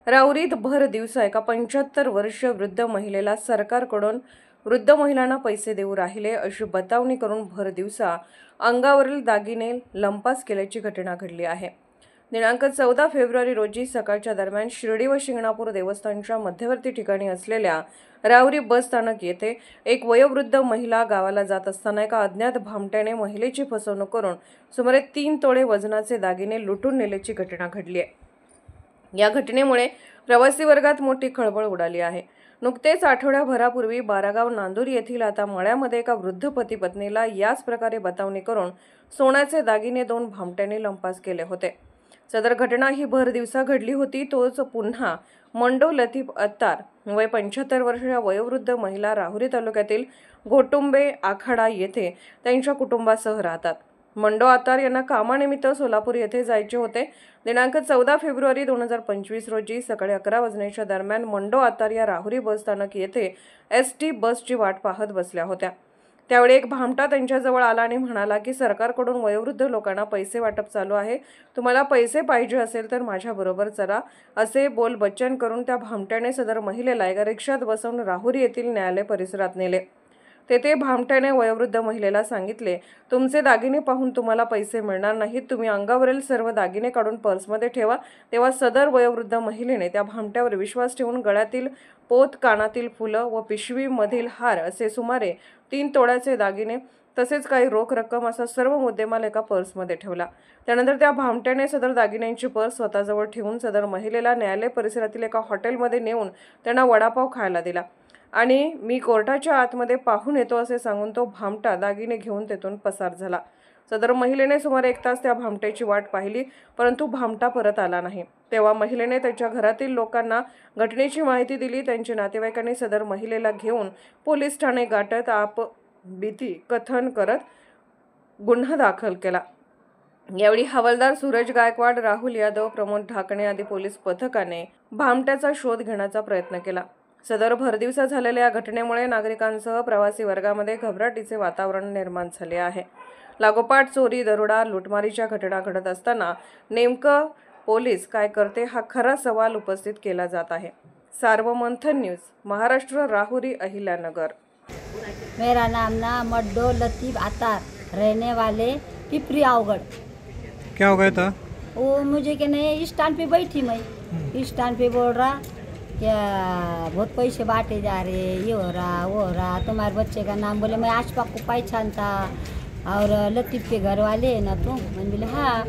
राहुरीत भर दिवसा एका 75 वर्ष वृद्ध महिलेला सरकारकडून वृद्ध महिलांना पैसे देऊ राहिले अशी बतावणी करून भर दिवसा अंगावरील दागिने लंपास केल्याची घटना घडली आहे। दिनांक 14 फेब्रुवारी रोजी सकाळच्या दरम्यान शिर्डी व शिंगणापूर देवस्थानच्या मध्यवर्ती ठिकाणी असलेल्या राहुरी बस स्थानक येथे एक वयोवृद्ध महिला गावाला जात असताना एका अज्ञात भामट्याने महिलेची फसवणूक करून सुमारे 3 तोळे वजनाचे दागिने लुटून नेल्याची घटना घडली आहे। या घटनेमुळे प्रवासी वर्गात मोठी खळबळ उडाली आहे। नुकतेच आठवड्याभरापूर्वी बारागाव नांदूर येथील आता मळ्यामध्ये एका वृद्ध पती पत्नीला याच प्रकारे बतावणी करून सोन्याचे दागिने 2 भामट्यांनी लंपास केले होते। सदर घटना ही भर दिवसा घडली होती। तोच पुन्हा मंडो लतीफ अत्तार वय 75 वर्षाच्या वयोवृद्ध महिला राहुरी तालुक्यातील घोटुंबे आखाडा येथे त्यांच्या कुटुंबासह राहतात। मंडो अत्तार यांना कामानिमित्त सोलापूर येथे जायचे होते। दिनांक 14 फेब्रुवारी 2025 रोजी सकाळी 11 वाजण्याच्या दरम्यान मंडो अत्तार या राहुरी बस स्थानक येथे ST बसची वाट पाहत बसल्या होत्या। त्यावेळी एक भामटा त्यांच्याजवळ आला आणि म्हणाला की सरकारकडून वयोवृद्ध लोकांना पैसे वाटप चालू आहे, तुम्हाला पैसे पाहिजे असेल तर माझ्याबरोबर चला, असे बोलबच्चन करून त्या भामट्याने सदर महिलेला एका रिक्षात बसवून राहुरी येथील न्यायालय परिसरात नेले। तेथे भामट्याने वयोवृद्ध महिलेला सांगितले, तुमचे दागिने पाहून तुम्हाला पैसे मिळणार नाहीत, तुम्ही अंगावरील सर्व दागिने काढून पर्समध्ये ठेवा। तेव्हा सदर वयोवृद्ध महिलेने त्या भामट्यावर विश्वास ठेवून गळ्यातील पोत, कानातील फुलं व पिशवीमधील हार असे सुमारे 3 तोळ्याचे दागिने तसेच काही रोख रक्कम असा सर्व मुद्देमाल एका पर्समध्ये ठेवला। त्यानंतर त्या भामट्याने सदर दागिन्यांची पर्स स्वतःजवळ ठेवून सदर महिलेला न्यायालय परिसरातील एका हॉटेलमध्ये नेऊन त्यांना वडापाव खायला दिला आणि मी कोर्टाच्या आतमध्ये पाहून येतो असे सांगून तो भामटा दागिने घेऊन तेथून पसार झाला। सदर महिलेने सुमारे 1 तास त्या भामट्याची वाट पाहिली, परंतु भामटा परत आला नाही। तेव्हा महिलेने त्याच्या घरातील लोकांना घटनेची माहिती दिली। त्यांच्या नातेवाईकांनी सदर महिलेला घेऊन पोलीस ठाणे गाठत भीती कथन करत गुन्हा दाखल केला। यावेळी हवालदार सूरज गायकवाड, राहुल यादव, प्रमोद ढाकणे आदी पोलीस पथकाने भामट्याचा शोध घेण्याचा प्रयत्न केला। सदर भरदिवसा झालेल्या या घटनेमुळे नागरिकांसह प्रवासी वर्गामध्ये घबराटीचे वातावरण निर्माण झाले आहे। लागोपाठ चोरी, दरोडा, लुटमारीच्या घटना घडत असताना नेमकं पोलीस काय करते हा खरा सवाल उपस्थित केला जात आहे। सार्वमंथन न्यूज, महाराष्ट्र, राहुरी, अहिल्यानगर। मेरा नाम ना मंडो लतीफ अत्तार, रहने वाले पिपरी आवगढ़। क्या हो गया था? वो मुझे के नहीं स्टैंड पे बैठी मैं, स्टैंड पे बोल रहा क्या बहुत पैसे बांटे जा रहे, ये हो रहा वो हो रहा, तुम्हारे बच्चे का नाम बोले, मैं आशफाक को पहचानता और लतीफ के घर वाले है ना तुम? मैंने बोले हाँ।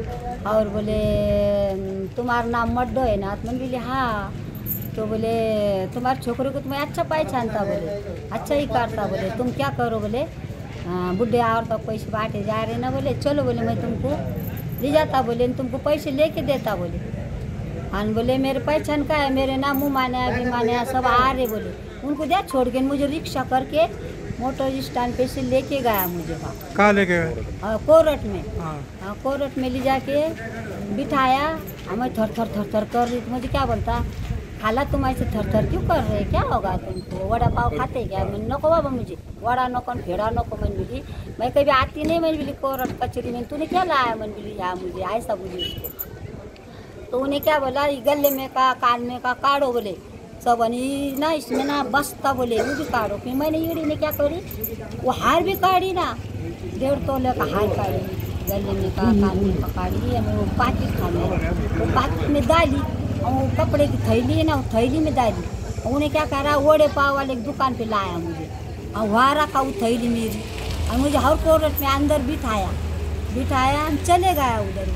और बोले तुम्हारा नाम मड्डो है ना? मैंने बोले हाँ। तो बोले तुम्हारे छोकरे को तो मैं अच्छा पहचानता, बोले अच्छा ही करता, बोले तुम क्या करो, बोले बुढ़े और तो पैसे बांटे जा रहे ना, बोले चलो, बोले मैं तुमको ले जाता, बोले तुमको पैसे लेके देता, बोले हाँ। बोले मेरे पहचान का है, मेरे नाम मुँह माने अभी माने सब आ रहे, बोले उनको दिया छोड़ के मुझे रिक्शा करके मोटर स्टैंड पे से लेके गया मुझे वहाँ। कहाँ लेके गए? कोरट में। हाँ। कोरट में ले जाके बिठाया। मैं थर थर थर थर कर रही थी। मुझे क्या बोलता, खाला तुम ऐसे थर थर क्यों कर रहे, क्या होगा तुमको, वड़ा पाव खाते क्या? मैंने नको बाबा, मुझे वड़ा नको फेड़ा नको। मैंने बोली मैं कभी आती नहीं, मैंने बोली कोरट कचरी में तूने क्या लाया? मैंने बोली यहाँ मुझे ऐसा बोली उसको। तो उन्हें क्या बोला, गले में का कान में का काढ़ो, बोले सब ना इसमें ना बसता, बोले वो भी काढ़ो। फिर मैंने ईड़ी ने क्या करी, वो हार भी काढ़ी ना, 1.5 तोले का हार काढ़ी, गले में का कान में का काढ़ी, और वो पाकिट था मेरा, वो पाकिट में डाली और वो कपड़े की थैली है ना, वो थैली में डाली। उन्हें क्या करा, वड़े पाव वाले दुकान पे लाया मुझे और वहाँ रखा वो थैली मेरी, और मुझे हर कोरट में अंदर बिठाया चले गया उधर।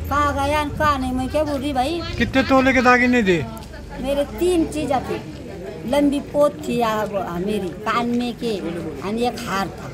कहाँ गया कहाँ नहीं, मैं क्या बोल रही भाई। कितने तोले के दागिने थे? मेरे 3 चीज़ें थी, लंबी पोत थी मेरी कान में के, और एक हार था।